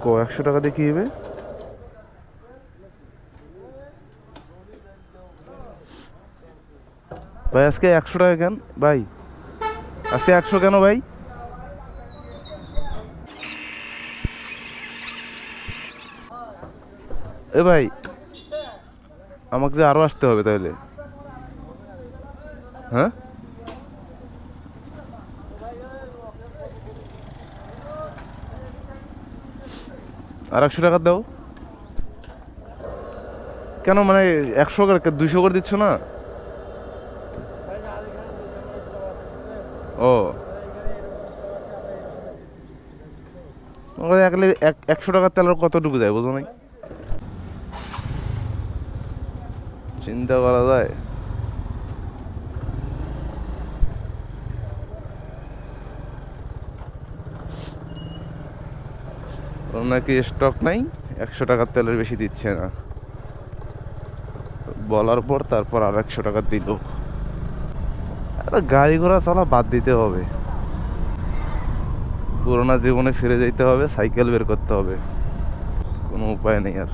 100 টাকা দিয়ে কি হবে ভাই? আজকে 100 টাকা কেন ভাই? আজকে 100 কেন ভাই? এ ভাই, আমাকে যে আরো আসতে হবে তাহলে? হ্যাঁ, আর 100 টাকা দাও। কেন মানে 100 করে 200 করে দিচ্ছ না? ও, একলে 100 টাকার তেল আর কতটুকু যায় বুঝো নাই? চিন্তা করা যায়। ওর নাকি স্টক নাই, 100 টাকার তেলের বেশি দিচ্ছে না। বলার পর তারপর আর 100 টাকা দিল। আরে গাড়ি ঘোড়া চালা বাদ দিতে হবে, পুরোনো জীবনে ফিরে যেতে হবে, সাইকেল বের করতে হবে, কোনো উপায় নেই আর।